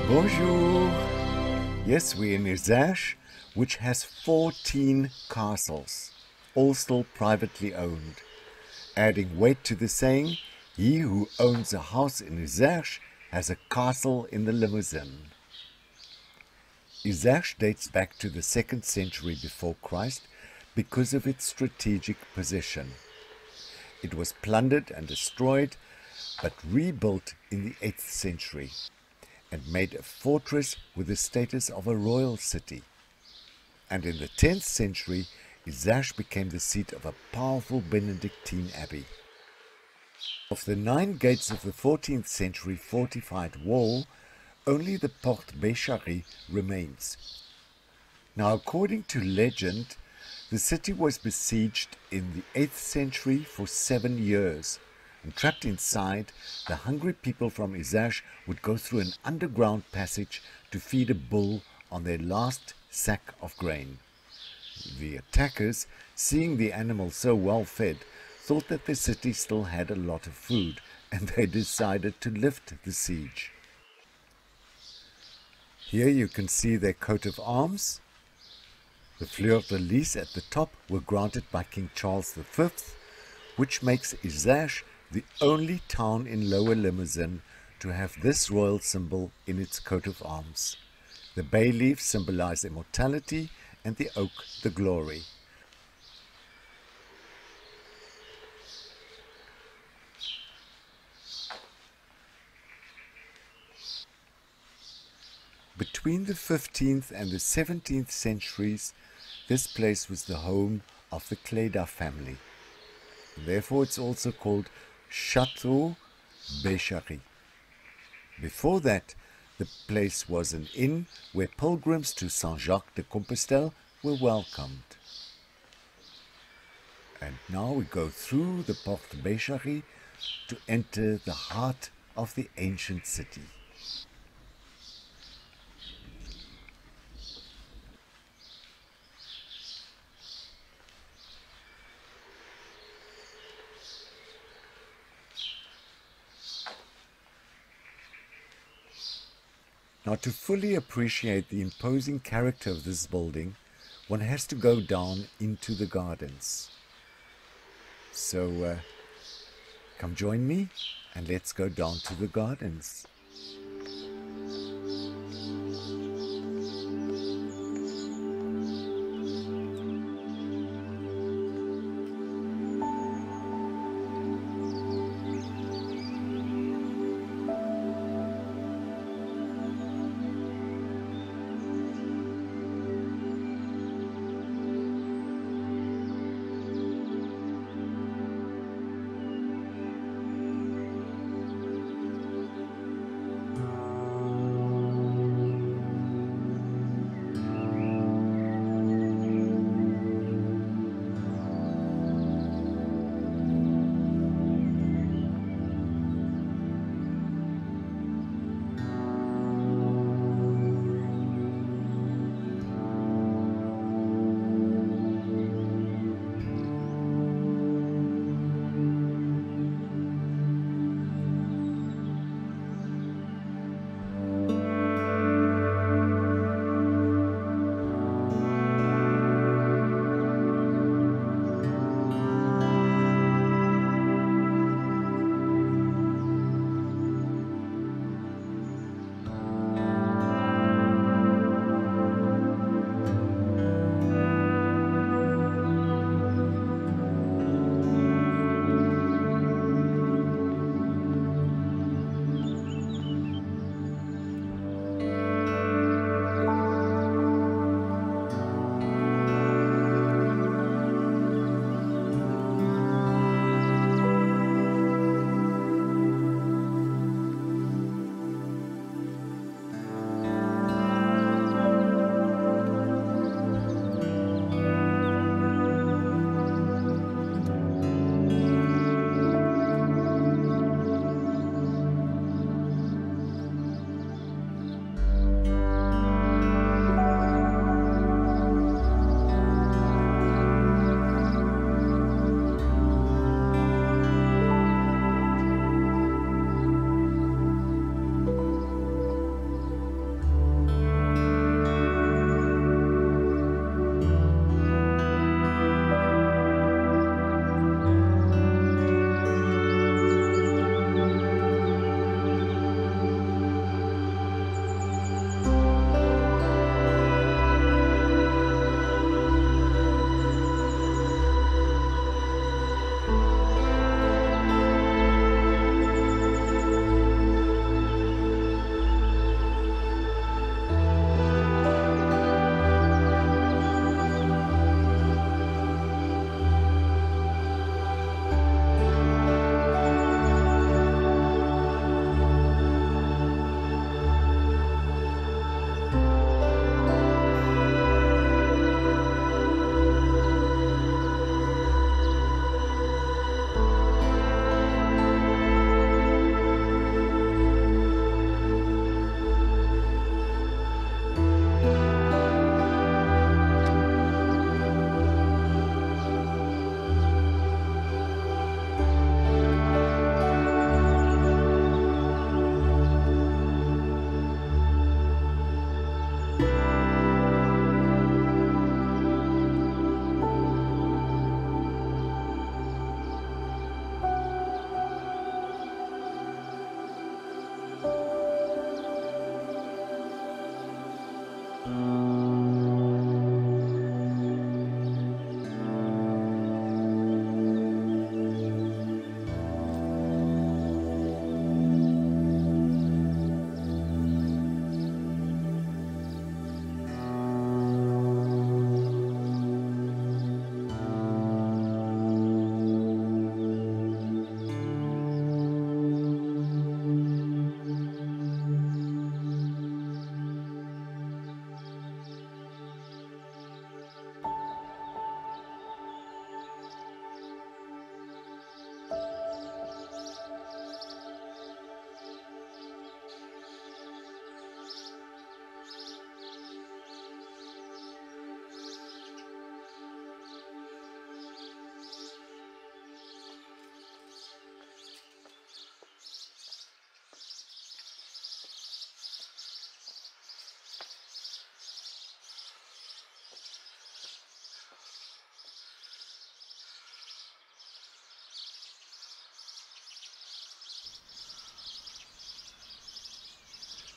Bonjour! Yes, we're in Eyssartier, which has 14 castles, all still privately owned. Adding weight to the saying, he who owns a house in Eyssartier has a castle in the Limousin. Eyssartier dates back to the 2nd century before Christ because of its strategic position. It was plundered and destroyed, but rebuilt in the 8th century. And made a fortress with the status of a royal city. And in the 10th century, Eyssartier became the seat of a powerful Benedictine abbey. Of the 9 gates of the 14th century fortified wall, only the Porte Bécharie remains. Now, according to legend, the city was besieged in the 8th century for 7 years. And trapped inside, the hungry people from Eyssartier would go through an underground passage to feed a bull on their last sack of grain. The attackers, seeing the animal so well fed, thought that the city still had a lot of food, and they decided to lift the siege. Here you can see their coat of arms. The fleur-de-lis at the top were granted by King Charles V, which makes Eyssartier the only town in Lower Limousin to have this royal symbol in its coat of arms. The bay leaves symbolize immortality and the oak the glory. Between the 15th and the 17th centuries, this place was the home of the Cléda family. Therefore, it's also called Château de Bécharie. Before that, the place was an inn where pilgrims to Saint-Jacques de Compostelle were welcomed. And now we go through the Porte Bécharie to enter the heart of the ancient city. Now, to fully appreciate the imposing character of this building, one has to go down into the gardens. So, come join me and let's go down to the gardens.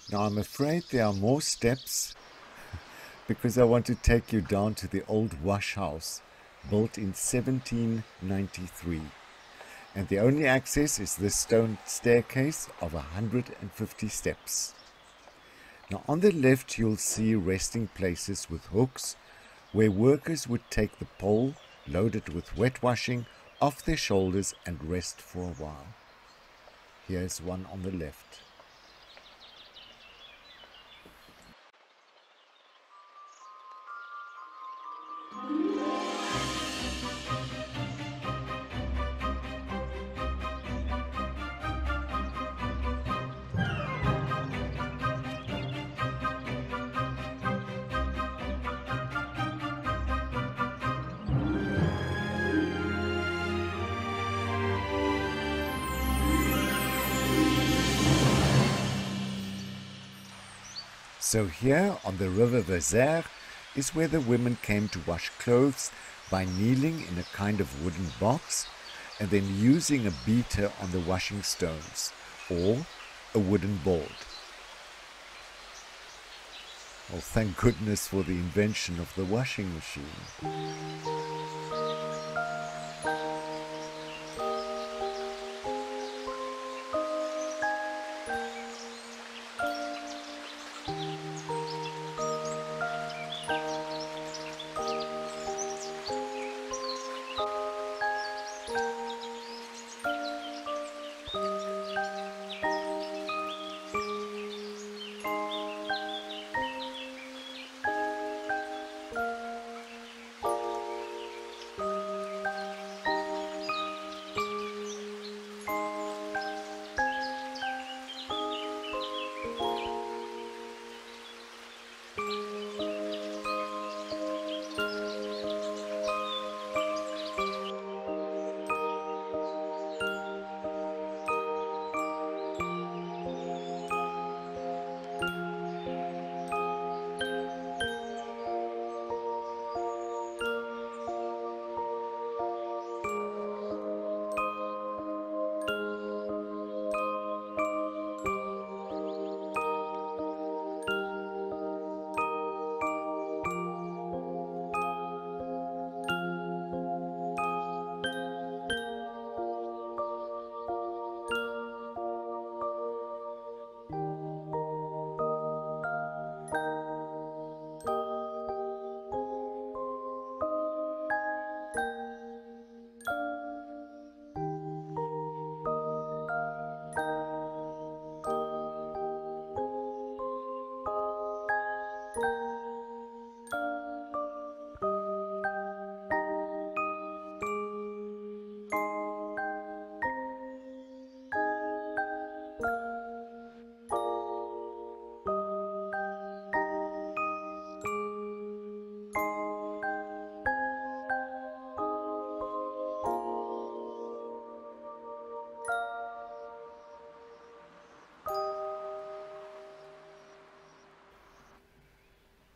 Now I'm afraid there are more steps because I want to take you down to the old wash house built in 1793. And the only access is this stone staircase of 150 steps. Now on the left you'll see resting places with hooks where workers would take the pole loaded with wet washing off their shoulders and rest for a while. Here's one on the left. So here on the river Vézère is where the women came to wash clothes by kneeling in a kind of wooden box and then using a beater on the washing stones or a wooden board. Well, thank goodness for the invention of the washing machine.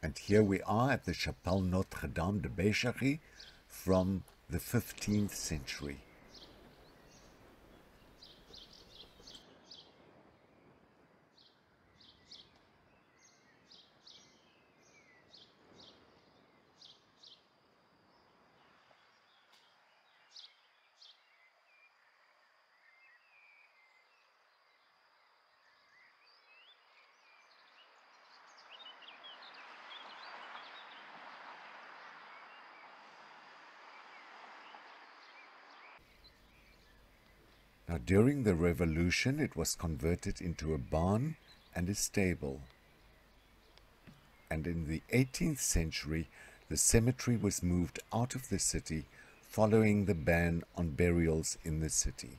And here we are at the Chapelle Notre-Dame de Bécharie from the 15th century. Now, during the Revolution, it was converted into a barn and a stable. And in the 18th century, the cemetery was moved out of the city following the ban on burials in the city.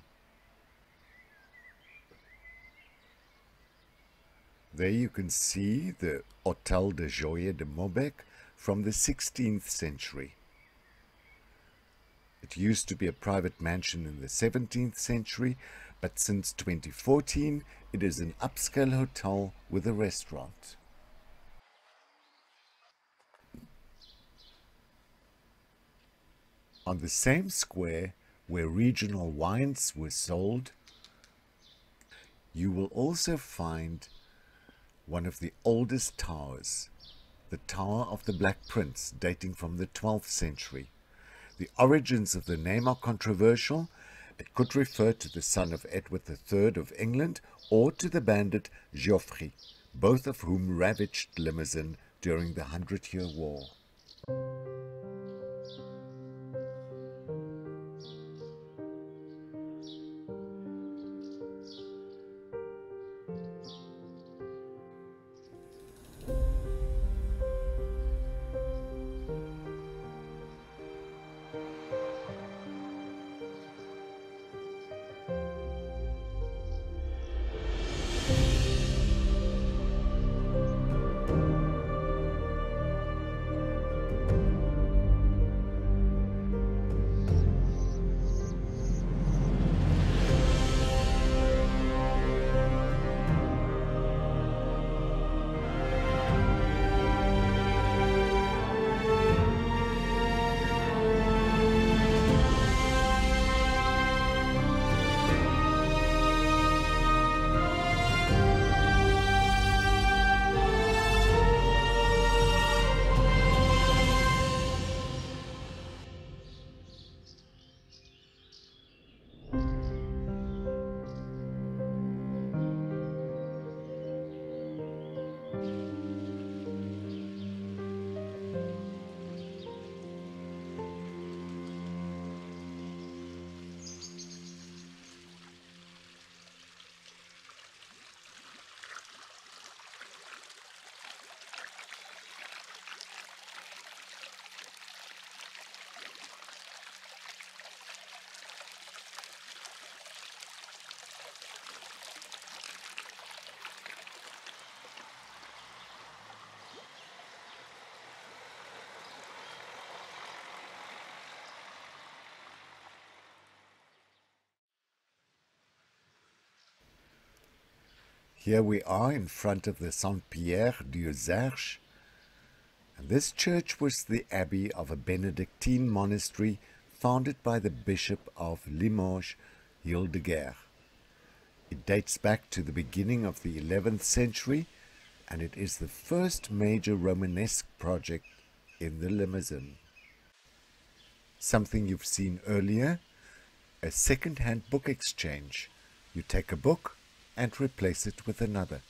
There you can see the Hôtel de Joye de Maubec from the 16th century. It used to be a private mansion in the 17th century, but since 2014 it is an upscale hotel with a restaurant. On the same square where regional wines were sold, you will also find one of the oldest towers, the Tower of the Black Prince, dating from the 12th century. The origins of the name are controversial. It could refer to the son of Edward III of England or to the bandit Geoffrey, both of whom ravaged Limousin during the 100-Year War. Here we are in front of the Saint-Pierre du Zerche, and this church was the abbey of a Benedictine monastery founded by the Bishop of Limoges, Hildegard. It dates back to the beginning of the 11th century, and it is the first major Romanesque project in the Limousin. Something you've seen earlier, a second-hand book exchange. You take a book and replace it with another.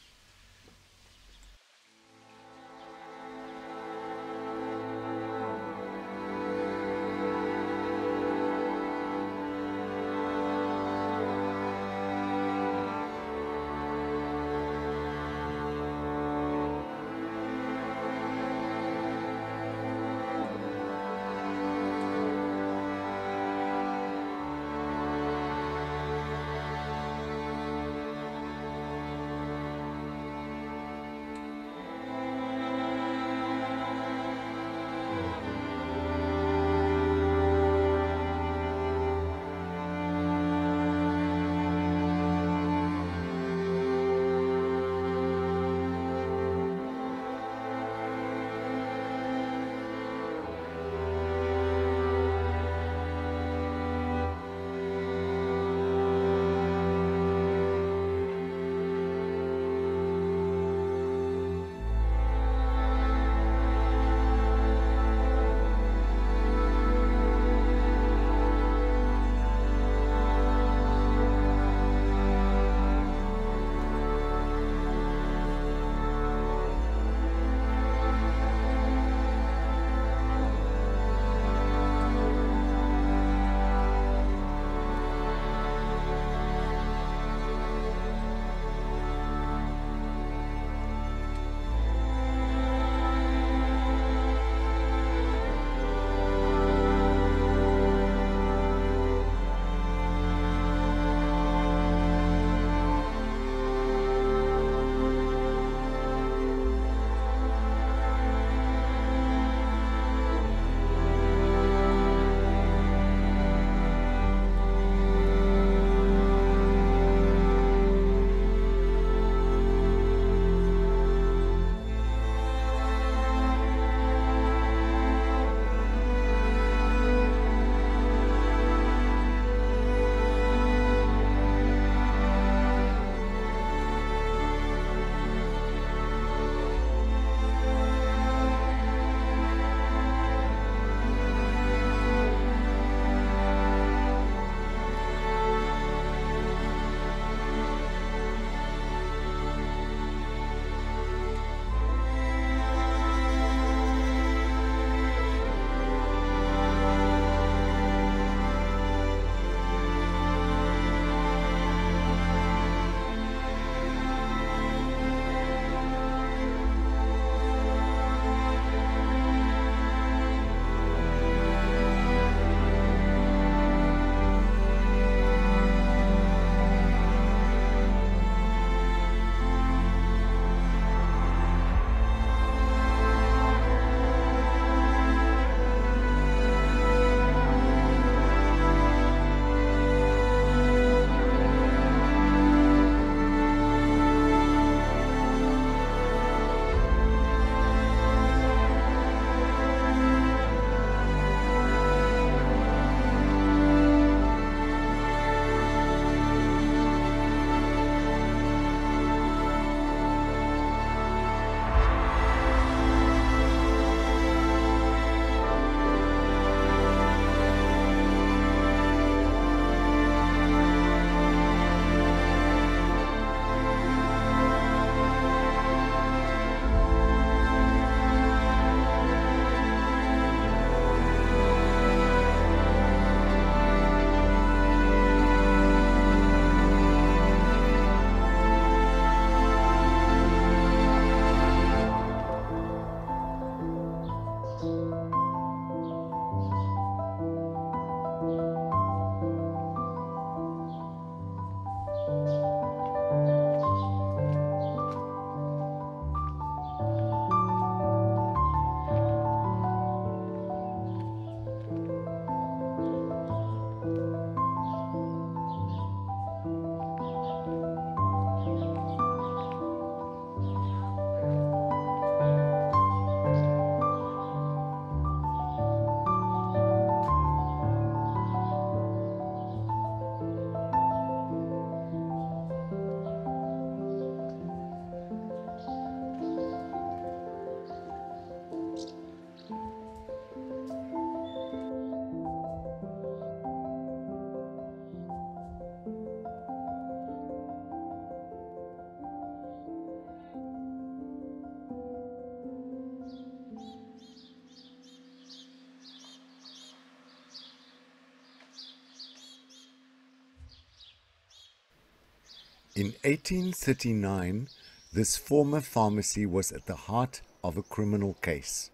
In 1839, this former pharmacy was at the heart of a criminal case.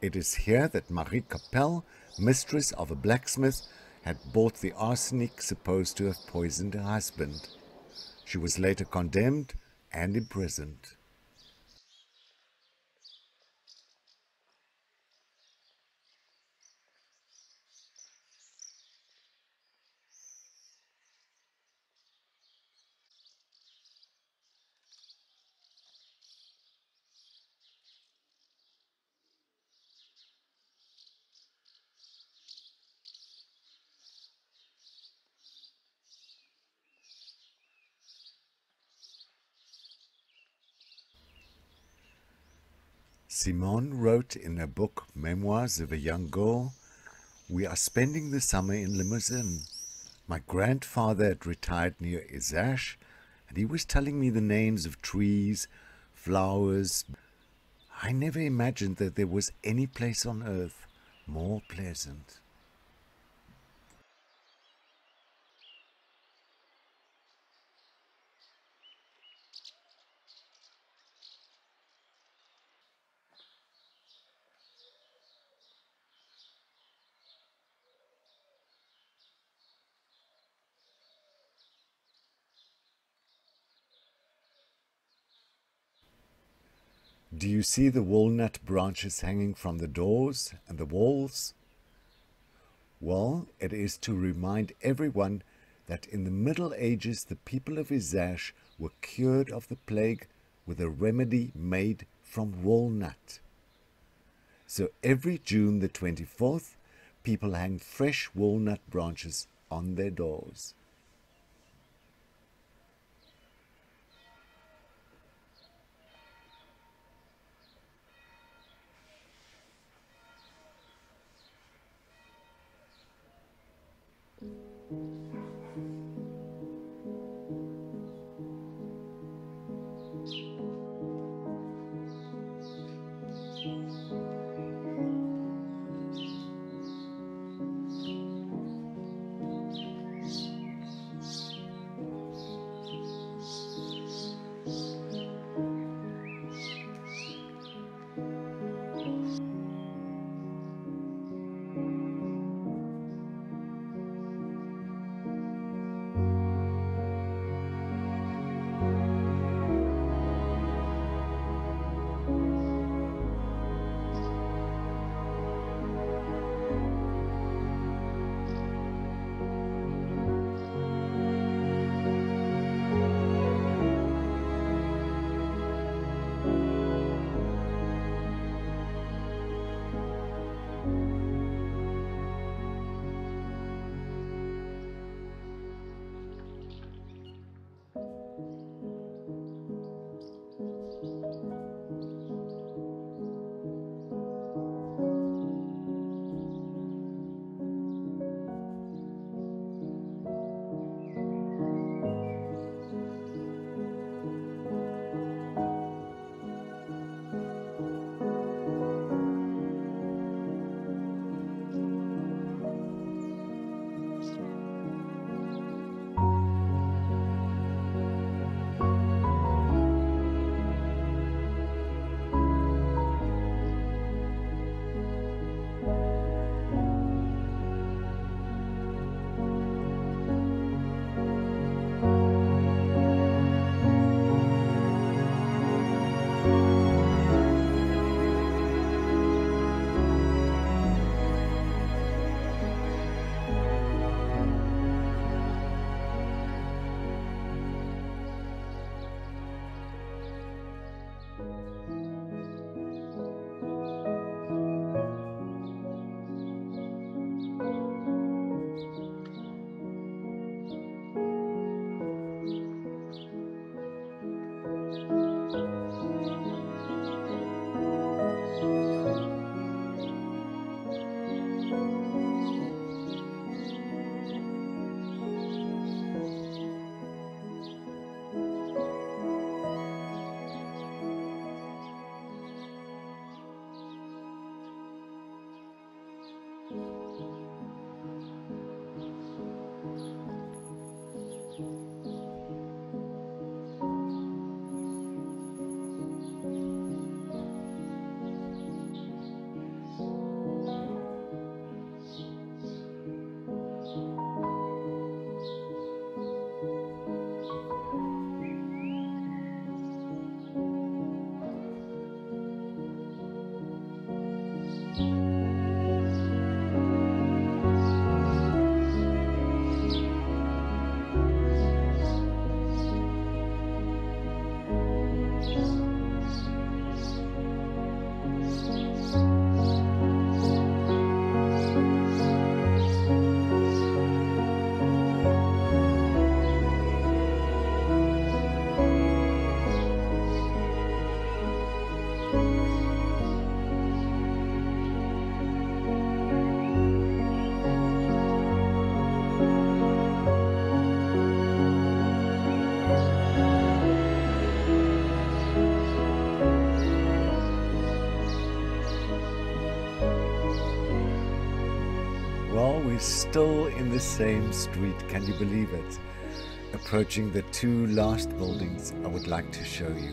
It is here that Marie Chapelle, mistress of a blacksmith, had bought the arsenic supposed to have poisoned her husband. She was later condemned and imprisoned. Simone wrote in her book Memoirs of a Young Girl, "We are spending the summer in Limousin. My grandfather had retired near Eyssartier, and he was telling me the names of trees, flowers. I never imagined that there was any place on earth more pleasant." Do you see the walnut branches hanging from the doors and the walls? Well, it is to remind everyone that in the Middle Ages the people of Eyssartier were cured of the plague with a remedy made from walnut. So every June the 24th, people hang fresh walnut branches on their doors. Well, we're still in the same street, can you believe it? Approaching the two last buildings I would like to show you.